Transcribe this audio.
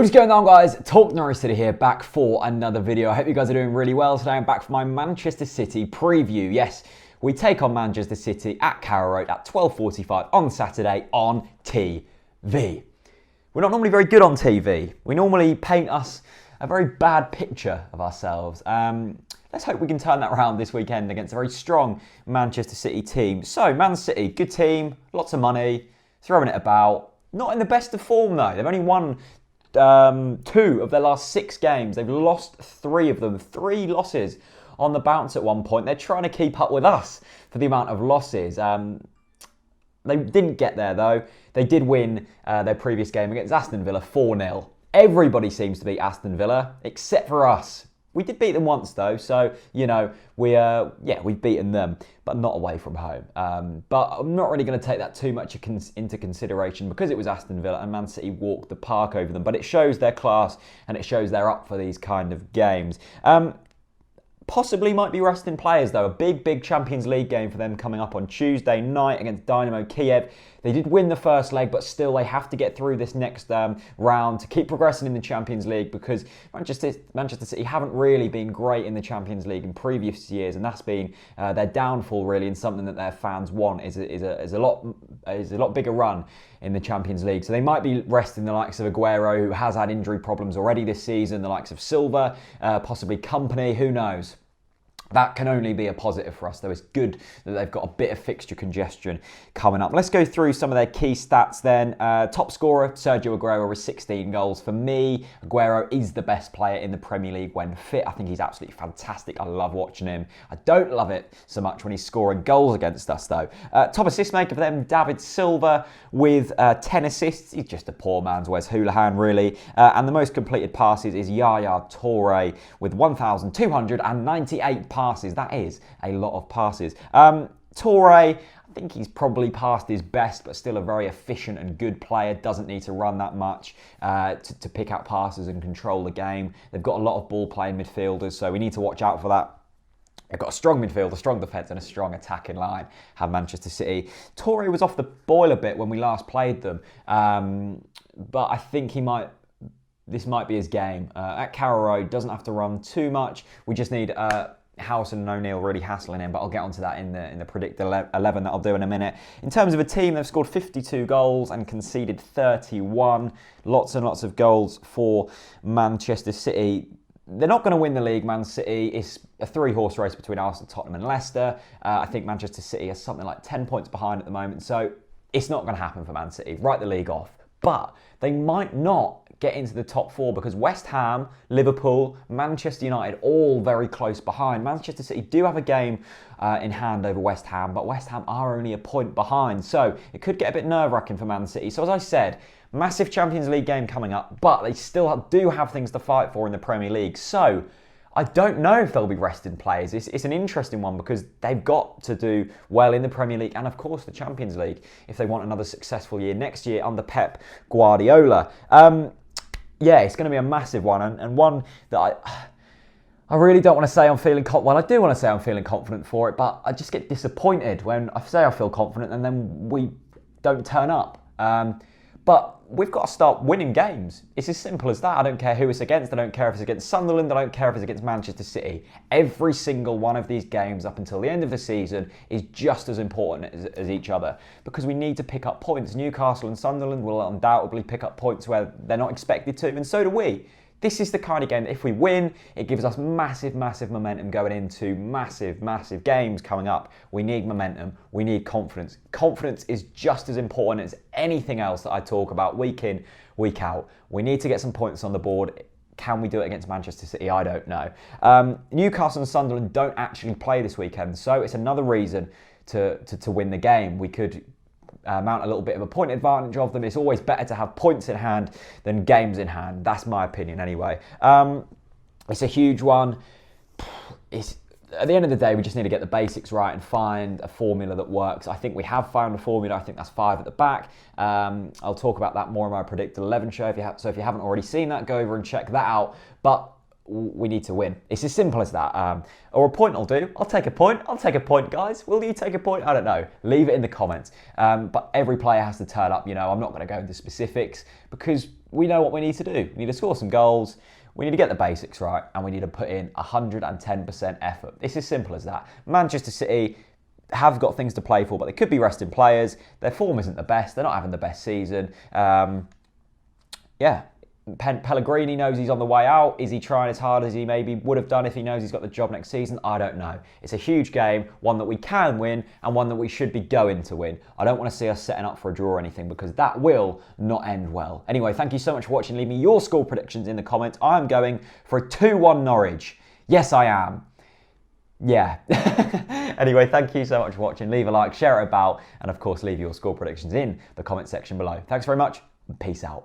What's going on, guys? TalkNorwichCity here, back for another video. I hope you guys are doing really well today. I'm back for my Manchester City preview. Yes, we take on Manchester City at Carrow Road at 12:45 on Saturday on TV. We're not normally very good on TV. We normally paint us a very bad picture of ourselves. Let's hope we can turn that around this weekend against a very strong Manchester City team. So, Man City, good team, lots of money, throwing it about. Not in the best of form though. They've only won 2 of their last 6 games. They've lost 3 of them. 3 losses on the bounce at one point. They're trying to keep up with us for the amount of losses. They didn't get there though. They did win their previous game against Aston Villa 4-0. Everybody seems to beat Aston Villa except for us. We did beat them once though, so you know we've beaten them, but not away from home. But I'm not really going to take that too much into consideration because it was Aston Villa and Man City walked the park over them. But it shows their class and it shows they're up for these kind of games. Possibly might be resting players though. A big Champions League game for them coming up on Tuesday night against Dynamo Kiev. They did win the first leg, but still they have to get through this next round to keep progressing in the Champions League because Manchester City haven't really been great in the Champions League in previous years, and that's been their downfall really, and something that their fans want is a lot bigger run in the Champions League. So they might be resting the likes of Aguero, who has had injury problems already this season, the likes of Silva, possibly Company, who knows. That can only be a positive for us, though. It's good that they've got a bit of fixture congestion coming up. Let's go through some of their key stats then. Top scorer, Sergio Aguero, with 16 goals. For me, Aguero is the best player in the Premier League when fit. I think he's absolutely fantastic. I love watching him. I don't love it so much when he's scoring goals against us, though. Top assist maker for them, David Silva, with 10 assists. He's just a poor man's Wes Hoolahan, really. And the most completed passes is Yaya Toure with 1,298 passes. That is a lot of passes. Toure, I think he's probably past his best, but still a very efficient and good player. Doesn't need to run that much to pick out passes and control the game. They've got a lot of ball-playing midfielders, so we need to watch out for that. They've got a strong midfield, a strong defence and a strong attacking line, have Manchester City. Toure was off the boil a bit when we last played them, but I think this might be his game. At Carrow Road, doesn't have to run too much. We just need Howson and O'Neill really hassling him, but I'll get onto that in the Predict 11 that I'll do in a minute. In terms of a team, they've scored 52 goals and conceded 31. Lots and lots of goals for Manchester City. They're not going to win the league, Man City. It's a 3-horse race between Arsenal, Tottenham and Leicester. I think Manchester City is something like 10 points behind at the moment, so it's not going to happen for Man City. Write the league off. But they might not get into the top 4 because West Ham, Liverpool, Manchester United, all very close behind. Manchester City do have a game in hand over West Ham, but West Ham are only a point behind. So it could get a bit nerve-wracking for Man City. So as I said, massive Champions League game coming up, but they still do have things to fight for in the Premier League. So I don't know if they'll be resting players. It's an interesting one because they've got to do well in the Premier League and, of course, the Champions League if they want another successful year next year under Pep Guardiola. Yeah, it's going to be a massive one and one that I really don't want to say I'm feeling confident. Well, I do want to say I'm feeling confident for it, but I just get disappointed when I say I feel confident and then we don't turn up. But we've got to start winning games. It's as simple as that. I don't care who it's against. I don't care if it's against Sunderland. I don't care if it's against Manchester City. Every single one of these games up until the end of the season is just as important as each other because we need to pick up points. Newcastle and Sunderland will undoubtedly pick up points where they're not expected to, and so do we. This is the kind of game that if we win, it gives us massive momentum going into massive games coming up. We need momentum. We need confidence. Confidence is just as important as anything else that I talk about week in, week out. We need to get some points on the board. Can we do it against Manchester City? I don't know. Newcastle and Sunderland don't actually play this weekend, so it's another reason to win the game. We could mount a little bit of a point advantage of them. It's always better to have points in hand than games in hand. That's my opinion anyway. It's a huge one. At the end of the day, we just need to get the basics right and find a formula that works. I think we have found a formula. I think that's 5 at the back. I'll talk about that more in my Predict 11 show. So if you haven't already seen that, go over and check that out. But we need to win. It's as simple as that. Or a point will do. I'll take a point. I'll take a point, guys. Will you take a point? I don't know. Leave it in the comments. But every player has to turn up. You know, I'm not going to go into specifics because we know what we need to do. We need to score some goals, we need to get the basics right, and we need to put in 110% effort. It's as simple as that. Manchester City have got things to play for, but they could be resting players. Their form isn't the best. They're not having the best season. Pellegrini knows he's on the way out. Is he trying as hard as he maybe would have done if he knows he's got the job next season? I don't know. It's a huge game, one that we can win and one that we should be going to win. I don't want to see us setting up for a draw or anything because that will not end well. Anyway, thank you so much for watching. Leave me your score predictions in the comments. I'm going for a 2-1 Norwich. Yes, I am. Yeah. Anyway, thank you so much for watching. Leave a like, share it about, and of course, leave your score predictions in the comment section below. Thanks very much, and peace out.